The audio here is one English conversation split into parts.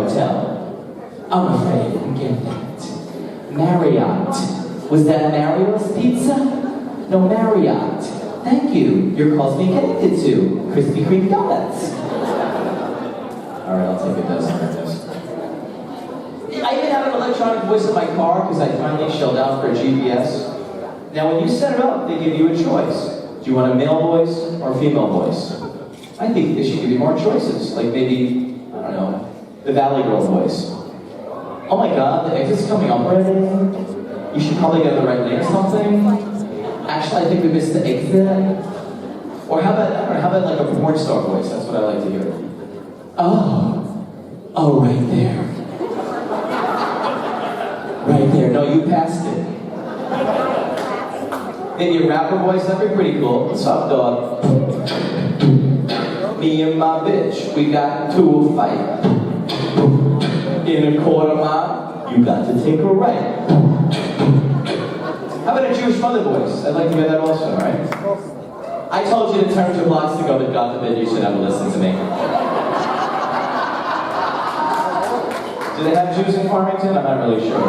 hotel. I'm afraid I didn't get that. Marriott. Was that Mario's Pizza? No, Marriott. Thank you. Your call's being connected to Krispy Kreme donuts. All right, I'll take a dozen of this. I even have an electronic voice in my car because I finally shelled out for a GPS. Now, when you set it up, they give you a choice. Do you want a male voice or a female voice? I think they should give you more choices, like maybe, I don't know, the Valley Girl voice. Oh my God, the exit's coming up already. You should probably get the right name or something. Actually, I think we missed the exit. Or how about, I don't know, how about like a porn star voice? That's what I like to hear. Oh, right there. Right there. No, you passed it. In your rapper voice, that'd be pretty cool. What's up, dog? Me and my bitch, we got into a fight. In a quarter mile, you got to take a right. How about a Jewish mother voice? I'd like to hear that also, right? I told you to turn 2 blocks to go, but God forbid you should ever listen to me. Do they have Jews in Farmington? I'm not really sure.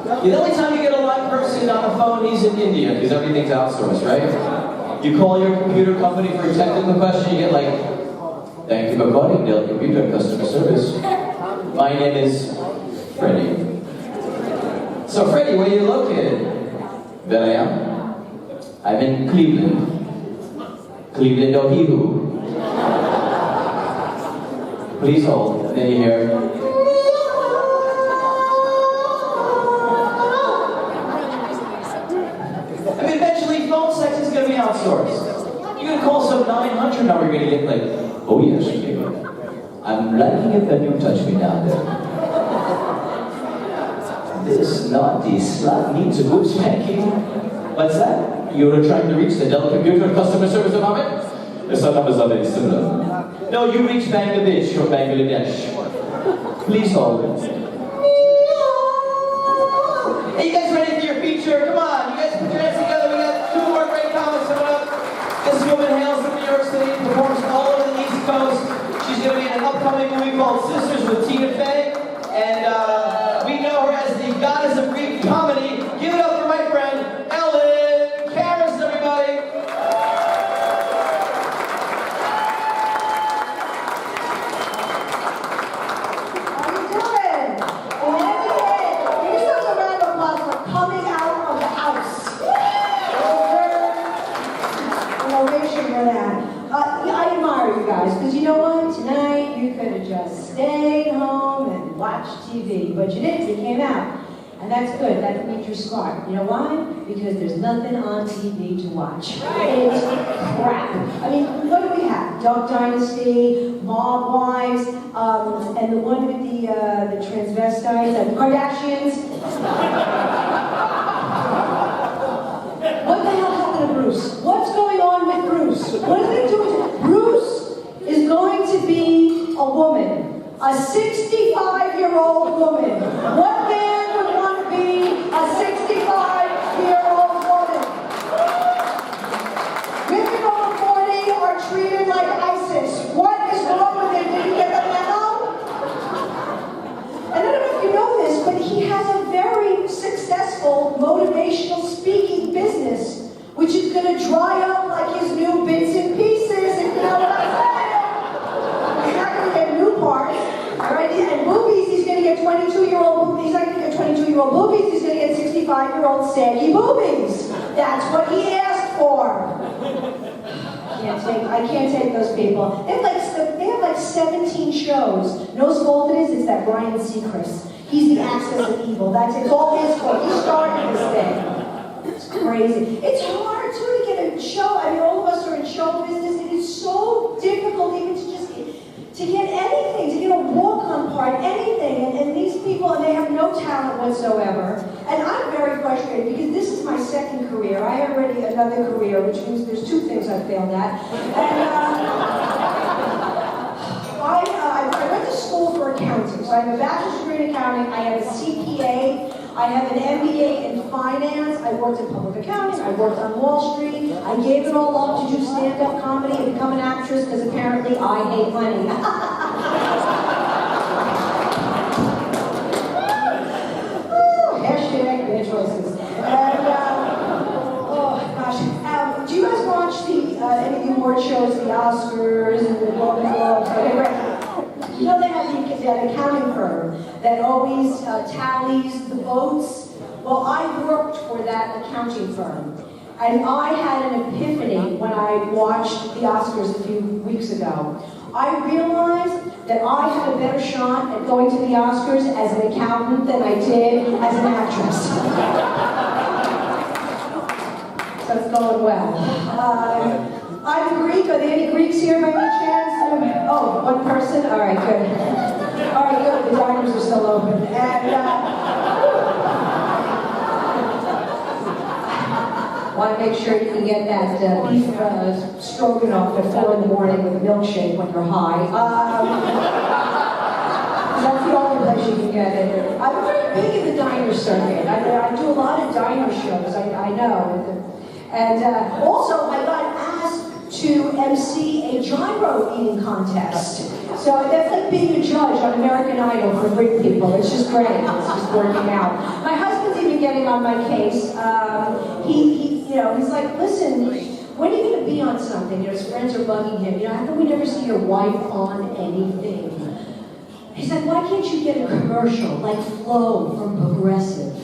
The only time you get a live person on the phone, he's in India, because everything's outsourced, right? You call your computer company for a technical question, you get like, thank you for calling Dell Computer Customer Service. My name is Freddie. So Freddie, where are you located? There I am. I'm in Cleveland. Cleveland, Ohio. Please hold. And then you hear, outsourced. You're gonna call some 900 number, you're gonna get like, oh yes, I'm liking it that you touch me down there. This naughty slut needs a good spanking. What's that? You're trying to reach the Dell Computer Customer Service Department? Yes, our numbers are very similar. No, you reach Bangladesh or Bangladesh. Please hold. Hey, you guys ready for your feature? Come on, you guys put your hands together. We got 2 more great comics coming up. This woman hails from New York City, performs all over the East Coast. She's going to be in an upcoming movie called Sisters with Tina Fey. And we know her as the goddess of Greek comedy. Give it up for my friend, Ellen Karas, everybody. How you doing? Give yourself a round of applause for coming out of the house. An ovation for that. I admire you guys, because you know what? Tonight you could have just stayed home and watched TV, but you didn't. You came out. And that's good. That means you're smart. You know why? Because there's nothing on TV to watch. It's crap. I mean, what do we have? Duck Dynasty, Mob Wives, and the one with the transvestites, the Kardashians. What the hell happened to Bruce? What's going on with Bruce? What are they doing? Bruce is going to be a woman. A 65-year-old woman. What man would want to be a 65-year-old woman? Women over 40 are treated like ISIS. What is wrong with it? Did you get the memo? And I don't know if you know this, but he has a very successful motivational speaking business, which is going to dry up like his new bits and pieces, if you know what I'm saying. He's not going to get new parts. All right, and boobies, he's going to get 22-year-old boobies. He's not going to get 22-year-old boobies. He's going to get 65-year-old saggy boobies. That's what he asked for. I can't take those people. They have like 17 shows. Knows who old it is? It's that Ryan Seacrest. He's the axis of evil. It's all his fault. He started this thing. It's crazy. It's hard too to get a show. I mean, all of us are in show business. It is so difficult even to get anything, to get a walk-on part, anything. And these people, and they have no talent whatsoever. And I'm very frustrated because this is my second career. I had already another career, which means there's 2 things I failed at. And I went to school for accounting. So I have a bachelor's degree in accounting. I have a CPA. I have an MBA in finance, I worked in public accounting, I worked on Wall Street. I gave it all up to do stand-up comedy and become an actress because apparently I hate money. Hashtag bad choices. And, oh gosh, do you guys watch any of the award shows, the Oscars and the Golden Globes? Okay, great. You know they have that accounting firm that always tallies the votes? Well, I worked for that accounting firm. And I had an epiphany when I watched the Oscars a few weeks ago. I realized that I had a better shot at going to the Oscars as an accountant than I did as an actress. So it's going well. I'm Greek. Are there any Greeks here by any chance? Oh, one person? All right, good. All right, good. The diners are still open. And want to make sure you can get that beef stroganoff at 4 in the morning with a milkshake when you're high. That's the only place you can get it. I'm very big in the diner circuit. I do a lot of diner shows, I know. And also, I got asked to MC a gyro eating contest. So that's like being a judge on American Idol for Greek people. It's just great. It's just working out. My husband's even getting on my case. He's like, listen, when are you going to be on something? His friends are bugging him. How come we never see your wife on anything? He's like, why can't you get a commercial like Flo from Progressive?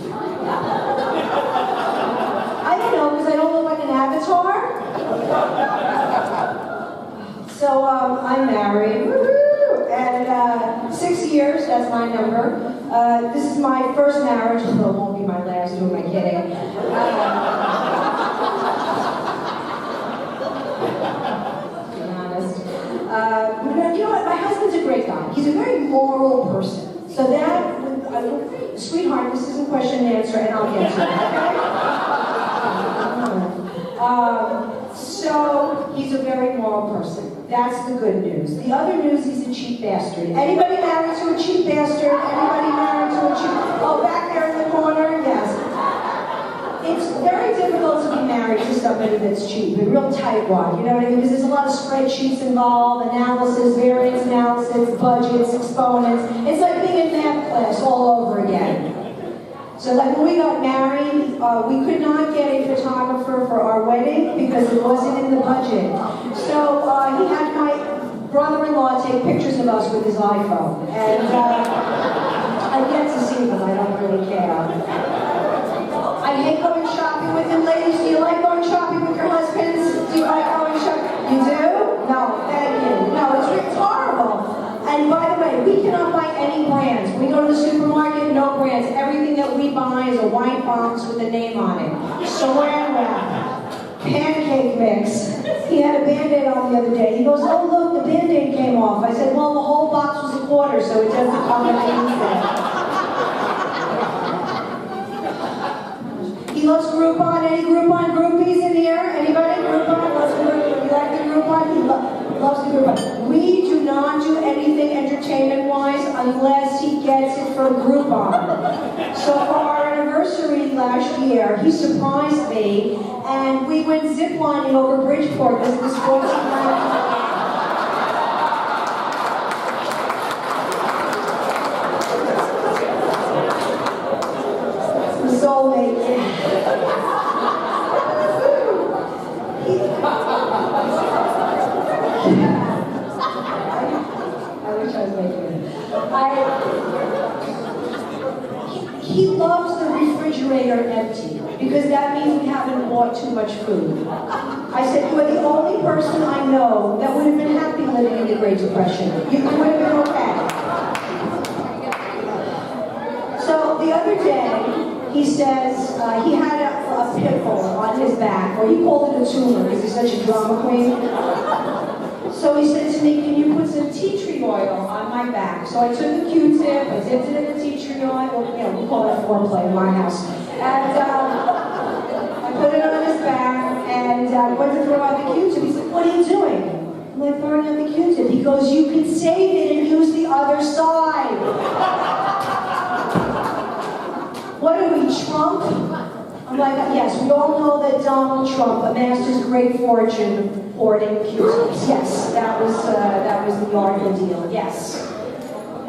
I don't know, because I don't look like an avatar. So I'm married, and 6 years, that's my number. This is my first marriage, although it won't be my last, who am I kidding? Being honest. You know what, my husband's a great guy. He's a very moral person. So that, sweetheart, this isn't question and answer, and I'll get to it, okay? So, he's a very moral person. That's the good news. The other news, he's a cheap bastard. Anybody married to a cheap bastard? Anybody married to a cheap... Oh, back there in the corner? Yes. It's very difficult to be married to somebody that's cheap, a real tightwad, you know what I mean? Because there's a lot of spreadsheets involved, analysis, variance analysis, budgets, exponents. It's like being in math class all over again. So like when we got married, we could not get a photographer for our wedding because it wasn't in the budget. So he had my brother-in-law take pictures of us with his iPhone. And I get to see them, I don't really care. I hate going shopping with him. Ladies, do you like going shopping with your husbands? Do you like going shopping? You do? No, thank you. No, it's horrible. And by the way, we cannot buy any brands. We go to the supermarket, no brands. Everything that we buy is a white box with a name on it. Saran wrap, pancake mix. He had a Band-Aid on the other day. He goes, oh look, the Band-Aid came off. I said, well, the whole box was a quarter, so it doesn't come with anything. He loves Groupon. Any Groupon groupies in here? Anybody? Groupon loves Groupon. You like the Groupon? He loves the Groupon. We do not do anything entertainment-wise unless he gets it from Groupon. So for our anniversary last year, he surprised me, and we went ziplining over Bridgeport. This was 14 soulmate. I wish I was making it. He loves the refrigerator empty because that means we haven't bought too much food. I said, you are the only person I know that would have been happy living in the Great Depression. You would have been okay. So the other day, he says he had a pimple on his back, or he called it a tumor because he's such a drama queen. So he said to me, can you put some tea tree oil on my back? So I took a Q-tip, I dipped it in the tea tree oil, we call that foreplay in my house. And I put it on his back, and I went to throw out the Q-tip. He said, what are you doing? I'm like, throwing out the Q-tip. He goes, you can save it and use the other side. What are we, Trump? I'm like, yes, we all know that Donald Trump amassed his great fortune hoarding Q-tips. Yes, that was the Arden deal. Yes.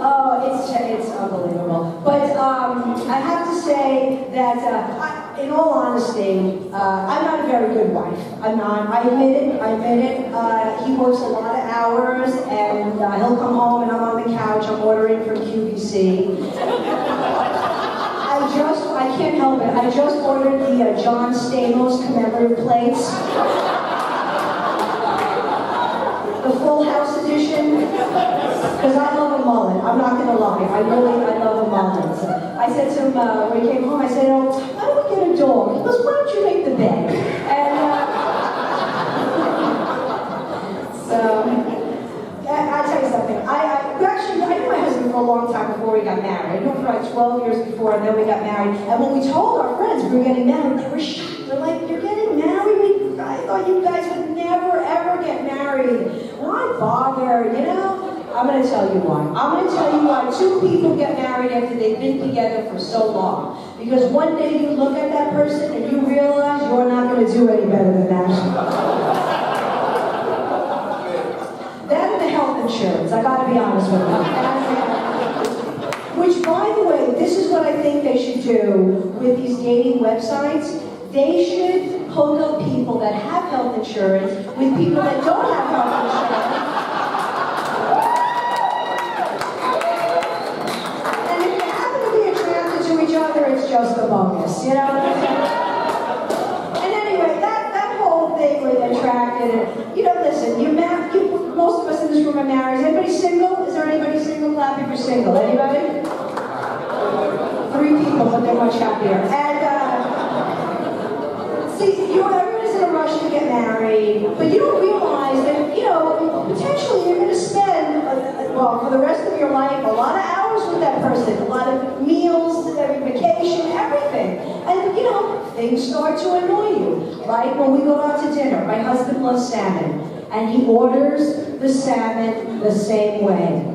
Oh, it's unbelievable. But I have to say that, in all honesty, I'm not a very good wife. I'm not. I admit it. He works a lot of hours, and he'll come home, and I'm on the couch. I'm ordering from QVC. I can't help it. I just ordered the John Stamos commemorative plates. The Full House edition. Because I love a mullet. I'm not going to lie. I love a mullet. So I said to him, when he came home, I said, oh, why don't we get a dog? He goes, why don't you make the bed? And I'll tell you something. I knew my husband for a long time before we got married. I knew him for like 12 years before, and then we got married. And when we told our friends we were getting married, they were shocked. They're like, you're getting married? I thought you guys would never, ever get married. Why bother, you know? I'm going to tell you why. I'm going to tell you why two people get married after they've been together for so long. Because one day you look at that person and you realize you're not going to do any better than that. That and the health insurance, I got to be honest with you. Which, by the way, this is what I think they should do with these dating websites. They should hook up people that have health insurance with people that don't have health insurance. And if they happen to be attracted to each other, it's just a bonus, you know what I'm saying? And anyway, that whole thing with attracted, you know, listen, most of us in this room are married. Is anybody single? Is there anybody single? Clap if you're single. Anybody? 3 people, but they're much happier. And see, everyone's in a rush to get married, but you don't realize that, you know, potentially you're going to spend, for the rest of your life, a lot of hours with that person, a lot of meals, every vacation, everything. And, you know, things start to annoy you. Like when we go out to dinner, my husband loves salmon. And he orders the salmon the same way.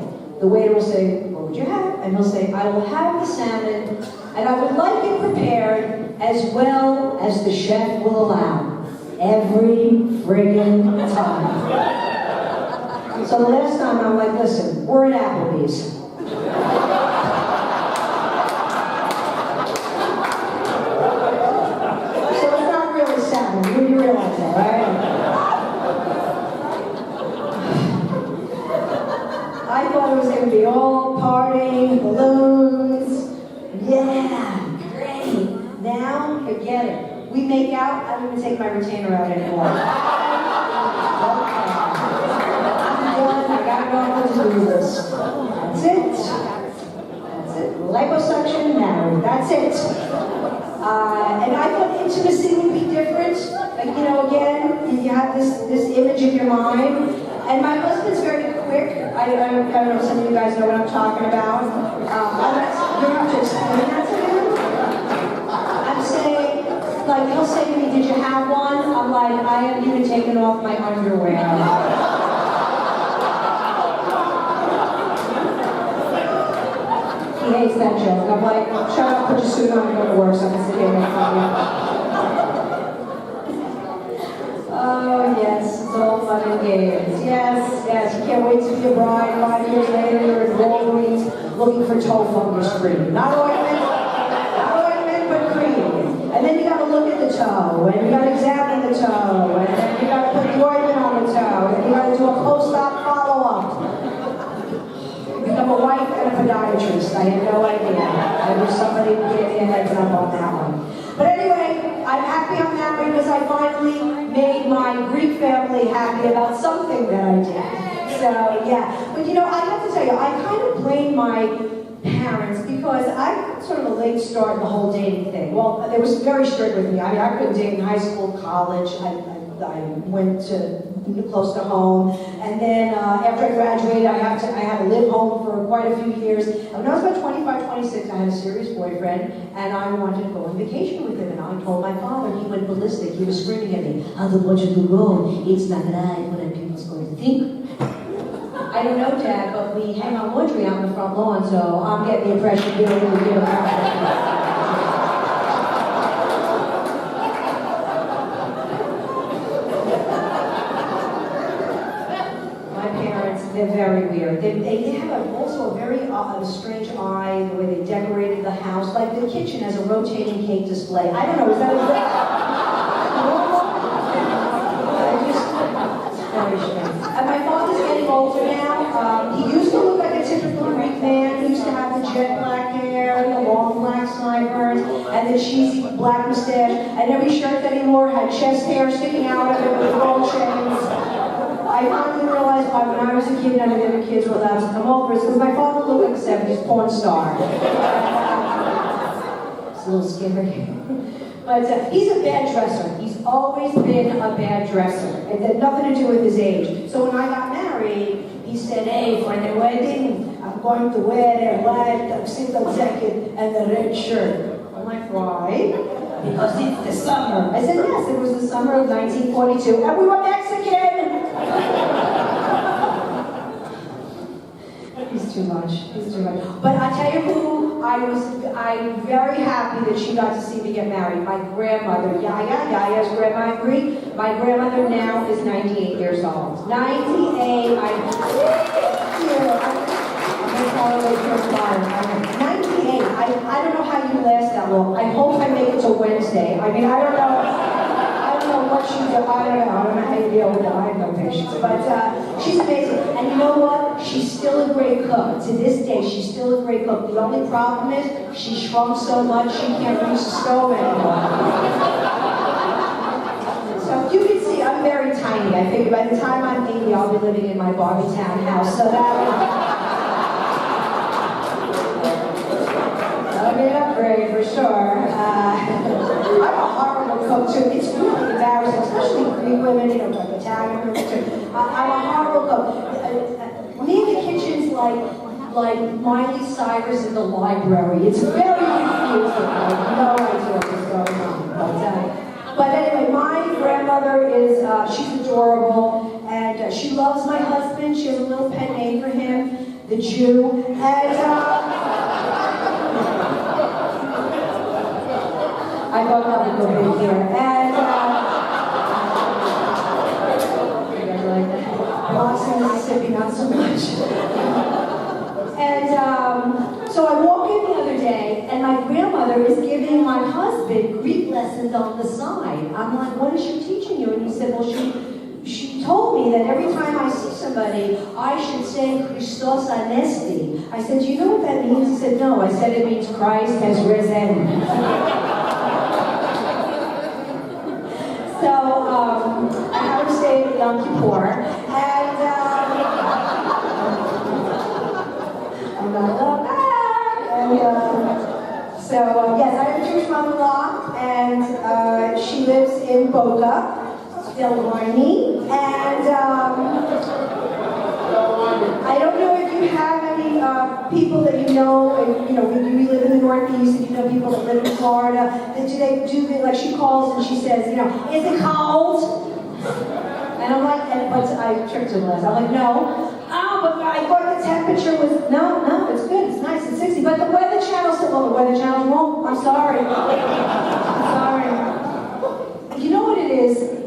The waiter will say, what would you have? And he'll say, I will have the salmon, and I would like it prepared as well as the chef will allow. Every friggin' time. So the last time I'm like, listen, we're at Applebee's. So it's not really salmon, you realize that, right? I thought it was going to be all partying, balloons. Yeah, great. Now, forget it. We make out, I don't even take my retainer out anymore. I gotta go to do this. That's it. That's it. Liposuction, married. That's it. And I thought intimacy would be different. Like, you know, again, you have this image in your mind. And my husband's very quick. I don't know if some of you guys know what I'm talking about. You're not to explain that to him. I'm saying, like, he'll say to me, did you have one? I'm like, I haven't even taken off my underwear. He hates that joke. I'm like, shut up, put your suit on and go to work so I can sit here and make fun of you. Oh, yes, it's all fun and games. Yes, you can't wait to be a bride. 5 years later, you're in Walgreens looking for toe fungus cream. Not ointment, but cream. And then you gotta look at the toe, and you gotta examine the toe, and then you gotta put the ointment on the toe, and you gotta do a post-op follow-up. You become a wife and a podiatrist. I had no idea. I wish somebody would give me a heads up on that one. But anyway, I'm happy I'm married because I finally made my Greek family happy about something that I did. So, yeah. But you know, I have to tell you, I kind of blame my parents because I got sort of a late start in the whole dating thing. Well, they were very strict with me. I mean, I couldn't date in high school, college. I went to close to home. And then after I graduated, I had to live home for quite a few years. And when I was about 25, 26, I had a serious boyfriend, and I wanted to go on vacation with him. And I told my father, he went ballistic. He was screaming at me, I don't want you to go. It's not right what are people going to think. I don't know, Dad, but we hang our laundry out on the front lawn, so I'm getting the impression you're really good about it. They're very weird. They have also a very strange eye, the way they decorated the house. Like the kitchen has a rotating cake display. I don't know, is that normal? It's very strange. And my father's getting older now. He used to look like a typical Greek man. He used to have the jet black hair, and the long black snipers, and the cheesy black mustache. And every shirt that he wore had chest hair sticking out of it with gold chains. I finally realized why when I was a kid, none of the other kids were allowed to come over. It's because my father looked like a 70s porn star. It's a little scary. But he's a bad dresser. He's always been a bad dresser. It had nothing to do with his age. So when I got married, he said, hey, for the wedding, I'm going to wear a white tuxedo jacket and a red shirt. I'm like, why? Because it's the summer. I said, yes, it was the summer of 1942, and we were Mexican! He's too much. He's too much. But I tell you who, I'm very happy that she got to see me get married. My grandmother, Yaya's grandma in Greek. My grandmother now is 98 years old. 98, I'm going to tell her later tomorrow. 98, I don't know how you last that long. I hope I make it to Wednesday. I mean, I don't know what she does. I don't know how you deal with that. I have no patience. But she's amazing. And you know what? She's still a great cook. To this day, she's still a great cook. The only problem is she shrunk so much she can't reach the stove anymore. So you can see I'm very tiny. I figure by the time I'm 80, I'll be living in my Barbie town house. So that'll be an upgrade for sure. I'm a horrible cook too. It's really embarrassing, especially Greek women, like Italian women too. I'm a horrible cook. Me in the kitchen's like Miley Cyrus in the library. It's very confusing. I have no idea what's going on. But anyway, my grandmother is, she's adorable, and she loves my husband. She has a little pet name for him, the Jew. And I thought that would go big here. And Boston, Mississippi, not so much. And so I walk in the other day, and my grandmother is giving my husband Greek lessons on the side. I'm like, what is she teaching you? And he said, well, she told me that every time I see somebody, I should say Christos Anesti. I said, do you know what that means? He said, no. I said, it means Christ has risen. So I have to stay at Yom Kippur, and I'm not allowed back. And so yes, I have a Jewish mother-in-law, and she lives in Boca, Delmarni, and I don't know if you have any people that you know, when you live in the Northeast, and you know people that live in Florida, that do like she calls and she says, is it cold? And I'm like, but I tricked her last. I'm like, no. Oh, but I thought the temperature was, no, it's good, it's nice, it's 60. But the Weather Channel said, well, the Weather Channel's wrong. I'm sorry. I'm sorry. You know what it is?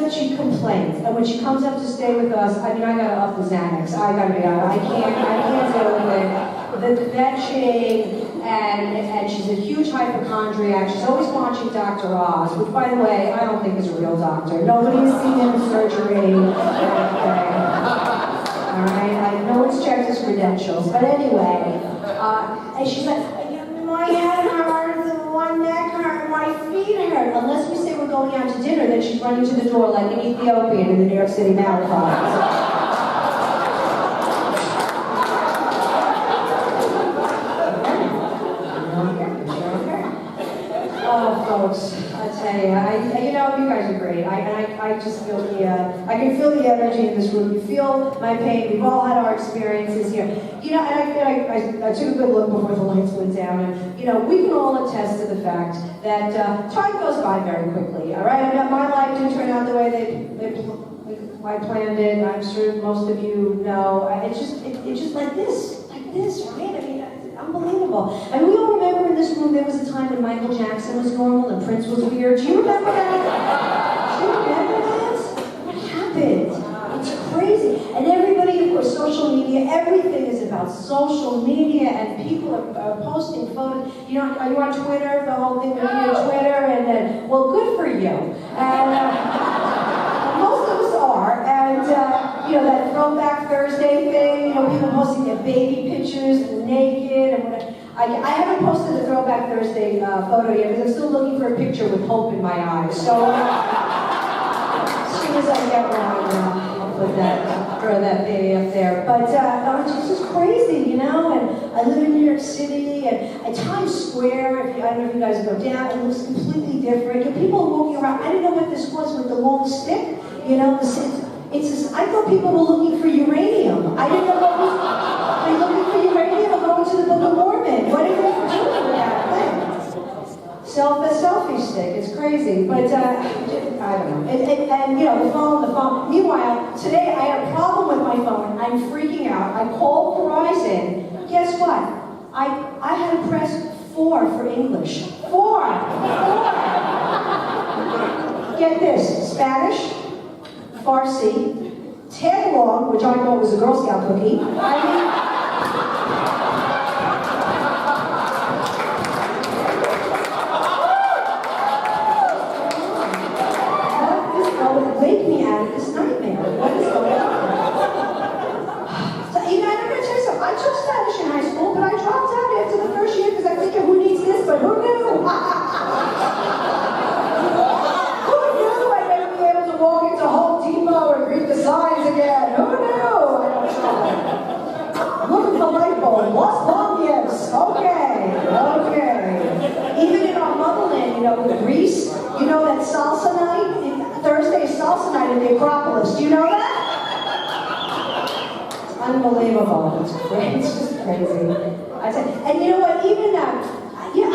She complains, and when she comes up to stay with us, I mean, I gotta up the Xanax. I gotta be honest. I can't deal with it. The kvetching, and she's a huge hypochondriac. She's always watching Dr. Oz, which, by the way, I don't think is a real doctor. Nobody has seen him in surgery. All right, no one's checked his credentials. But anyway, and she's like, my head hurts, my neck hurts, my feet hurt. Unless we say we're going out to dinner, then she's running to the door like an Ethiopian in the New York City Marathon. Oh, folks, I tell you, you guys are great. I just feel I can feel the energy in this room. You feel my pain. We've all had our experiences here. And I took a good look before the lights went down, and we can all attest to the fact that time goes by very quickly. All right, my life didn't turn out the way I planned it. I'm sure most of you know. It's just like this, right? I mean, unbelievable. And we all remember in this room there was a time when Michael Jackson was normal and Prince was weird. Do you remember that? Do you remember that? What happened? It's crazy. And everybody media, everything is about social media, and people are posting photos. You know, are you on Twitter? The whole thing with you on Twitter, and then, well, good for you. And most of us are, and you know, that Throwback Thursday thing, you know, people posting their baby pictures and naked and whatever. I haven't posted the Throwback Thursday photo yet because I'm still looking for a picture with hope in my eyes. So as soon as I get one, I'll put that, throw that baby up there. But it's just crazy, you know. And I live in New York City, and at Times Square, I don't know if you guys go down, it looks completely different. And people are walking around. I didn't know what this was with the long stick, you know. I thought people were looking for uranium. I didn't know what was. Are you looking for uranium or going to the Book of Mormon? What are you doing with that thing? The selfie stick. It's crazy, but I don't know. And you know, the phone. Meanwhile, today I had a problem with my phone. I'm freaking out. I called Verizon. Guess what? I had to press 4 for English. 4. Get this: Spanish, Farsi, Tagalog, which I thought was a Girl Scout cookie. Wake me out of this nightmare. What is going on? So, you know, I'm going to tell you something. I took Spanish in high school, but I dropped out after the first year because I figured, who needs this, but who knew? Who knew I'd never be able to walk into Home Depot and read the signs again? Who knew? Looking for light bulb. Los Bongos. Okay. Even in our motherland, you know, with Greece, you know that salsa night? Thursday is salsa night in the Acropolis. Do you know that? It's unbelievable. It's great. It's just crazy. And you know what? Even I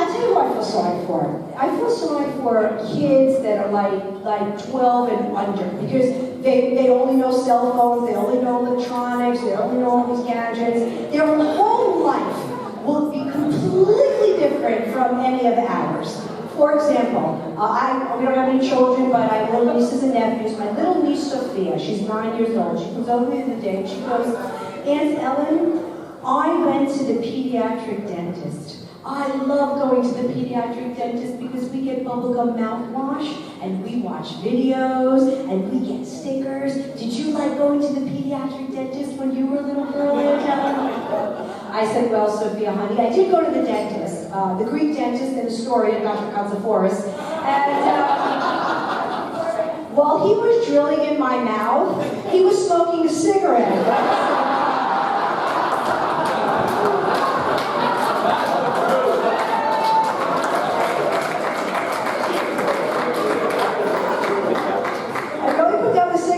tell you who I feel sorry for. I feel sorry for kids that are like 12 and under, because they only know cell phones, they only know electronics, they only know all these gadgets. Their whole life will be completely different from any of ours. For example, we don't have any children, but I have little nieces and nephews. My little niece Sophia, she's 9 years old. She comes over me the day and she goes, Aunt Ellen, I went to the pediatric dentist. I love going to the pediatric dentist because we get bubblegum mouthwash and we watch videos and we get stickers. Did you like going to the pediatric dentist when you were a little girl, Aunt Ellen? I said, well, Sophia, honey, I did go to the dentist, the Greek dentist and historian, Dr. Katsaforis, and while he was drilling in my mouth, he was smoking a cigarette.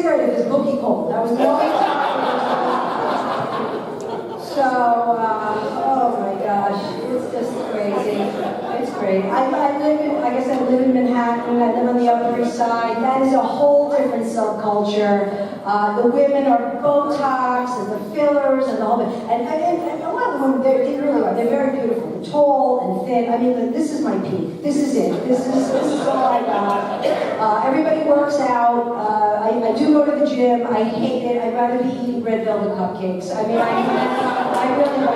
If his bookie cold. That was the only time. So, oh my gosh, it's just crazy. It's great. I live in, like I said, I live in Manhattan. I live on the Upper East Side. That is a whole different subculture. The women are Botox and the fillers and the whole bit. And a lot of them, they really are. They're very beautiful. They're tall and thin. I mean, this is my peak. This is it. This is all I got. Everybody works out. I do go to the gym. I hate it. I'd rather be eating red velvet cupcakes. I mean, I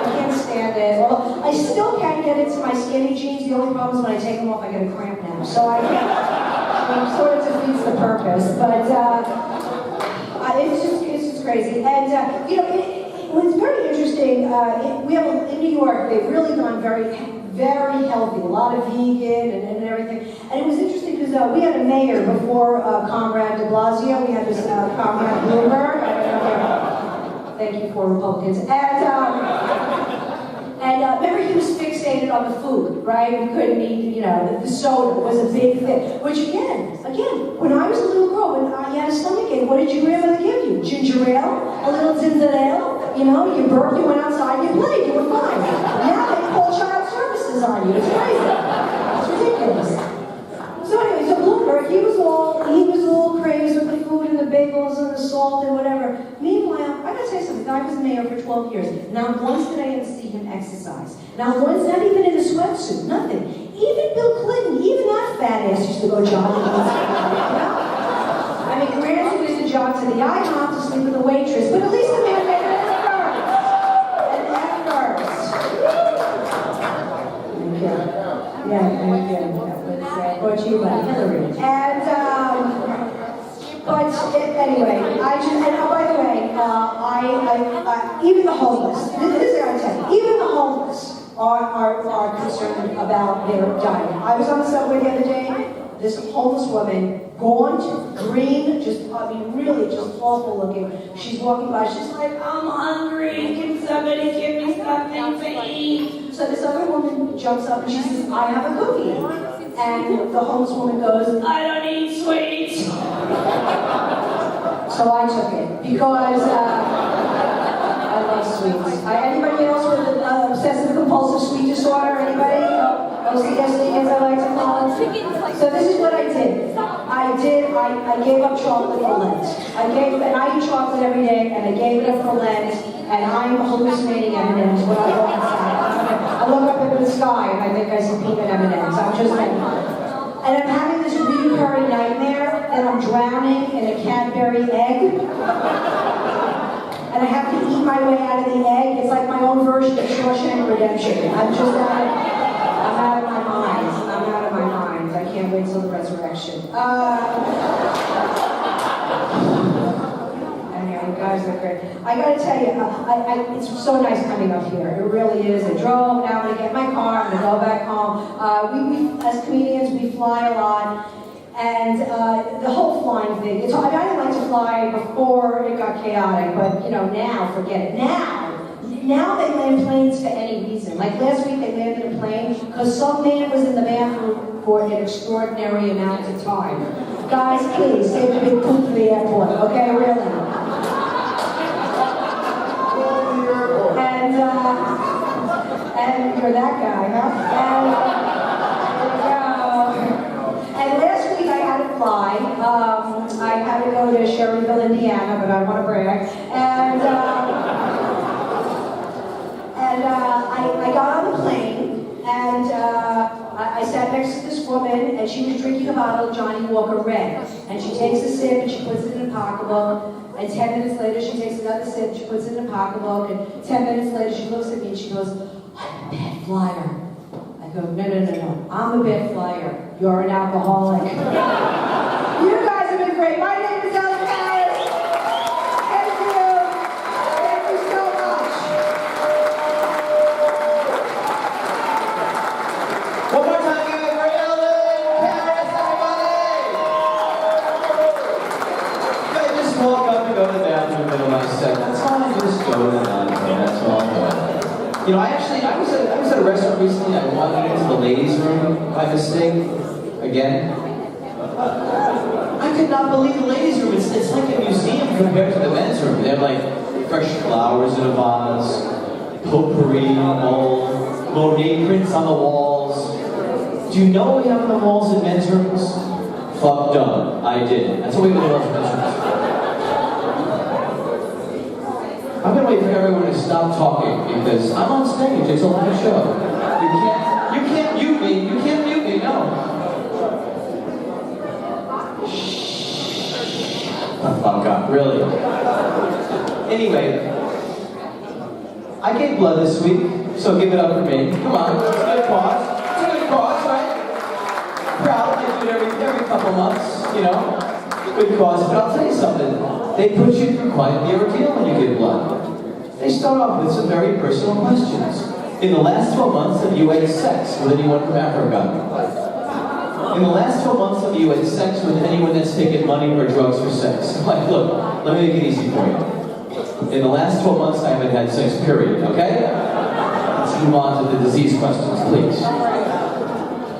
can't stand it. Well, I still can't get into my skinny jeans. The only problem is when I take them off, I get a cramp now. So I can't. It sort of defeats the purpose. But it's just crazy. And you know, what's very interesting. We have in New York. They've really gone very healthy. A lot of vegan and everything. And it was interesting because we had a mayor before Comrade de Blasio. We had this Comrade Bloomberg. Thank you for Republicans. And remember, he was fixated on the food, right? We couldn't eat, you know, the soda was a big thing. Which again, when I was a little girl, when I had a stomach ache, what did your grandmother give you? Ginger ale, a little ginger ale. You know, you burped, you went outside, you played, you were fine. Now they call child services on you. It's crazy. It's ridiculous. So anyway, so Bloomberg, he was all crazy with the food and the bagels and the salt and whatever. Meanwhile, I gotta say something. I was mayor for 12 years. Not once did I ever see him exercise. Not once, not even in a sweatsuit, nothing. Even Bill Clinton, even that fat ass used to go jogging. I mean, granted, he used to jog to the IHOP to sleep with the waitress, but at least the man made an effort. anyway, I just, and by the way, even the homeless, this is what I tell you, even the homeless are concerned about their diet. I was on the subway the other day, this homeless woman, gaunt, green, just, really just awful looking. She's walking by, she's like, I'm hungry, can somebody give me something to eat? So this other woman jumps up and she says, I have a cookie. And the homeless woman goes, I don't eat sweets. So I took it, because I love sweets. Anybody else with an obsessive compulsive sweet disorder? Anybody? OCSD, as I like to call it. So this is what I did. I gave up chocolate for Lent. And I eat chocolate every day, and I gave it up for Lent, and I'm hallucinating M&Ms when I go outside. I look up into the sky, and I think I see peanut M&Ms. I'm just like, and I'm having this recurring nightmare that I'm drowning in a Cadbury egg. And I have to eat my way out of the egg. It's like my own version of Shawshank Redemption. I'm out of my mind. I'm out of my mind. I can't wait till the resurrection. Anyhow, you guys are great. I gotta tell you, it's so nice coming up here. It really is. I drove, now I'm gonna get in my car, I'm gonna go back home. We as comedians, we fly a lot. And the whole flying thing, I didn't like to fly before it got chaotic, but now, forget it. Now they land planes for any reason. Like last week they landed a plane because some man was in the bathroom for an extraordinary amount of time. Guys, please, save the big poop for the airport, okay, really. And you're that guy, huh? And last week I had to fly. I had to go to Sherryville, Indiana, but I don't want to brag. I got on the plane, and I sat next to this woman, and she was drinking a bottle of Johnny Walker Red. And she takes a sip, and she puts it in a pocketbook. And 10 minutes later, she takes another sip, she puts it in a pocketbook. And 10 minutes later, she looks at me, and she goes, I'm a bad flyer. I go, no. I'm a bad flyer. You're an alcoholic. You guys have been great. My name is Ellen Harris. Thank you. Thank you so much. One more time, give it for Ellen Harris, everybody! I just walk up and go to the bathroom in the middle of my set. That's fine, just go to the bathroom. That's all. I was at a restaurant recently. I wandered into the ladies' room by mistake. Again. I could not believe the ladies' room. It's like a museum compared to the men's room. They have like fresh flowers in a vase, potpourri mold, Monet prints on the walls. Do you know what we have on the walls in men's rooms? Fuck done. I did. That's what we have in men's rooms. I'm gonna wait for everyone to stop talking because I'm on stage. It's a live show. You can't mute me. You can't mute me. No. Fuck up. Really. Anyway, I gave blood this week, so give it up for me. Come on. It's a good cause. It's a good cause, right? Proud. I do it every couple months. Good cause. But I'll tell you something. They put you through quite the ordeal when you give blood. They start off with some very personal questions. In the last 12 months, have you had sex with anyone from Africa? In the last 12 months, have you had sex with anyone that's taken money or drugs for sex? I'm like, look, let me make it easy for you. In the last 12 months, I haven't had sex, period, okay? Let's move on to the disease questions, please.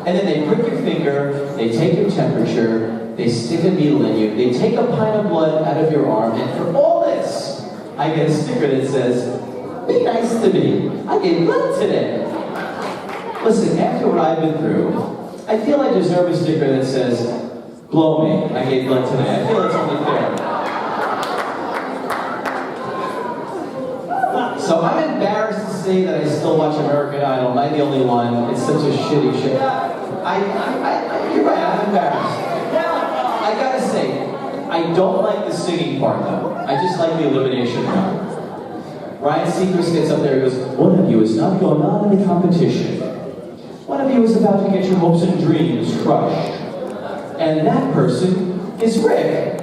And then they prick your finger, they take your temperature, they stick a needle in you, they take a pint of blood out of your arm, and for all this, I get a sticker that says, be nice to me, I gave blood today. Listen, after what I've been through, I feel I deserve a sticker that says, blow me, I gave blood today. I feel it's only fair. So I'm embarrassed to say that I still watch American Idol. Am I the only one? It's such a shitty show. You're right, I'm embarrassed. I gotta say, I don't like the singing part though. I just like the elimination part. Ryan Seacrest gets up there and goes, one of you is not going on in the competition. One of you is about to get your hopes and dreams crushed. And that person is Rick.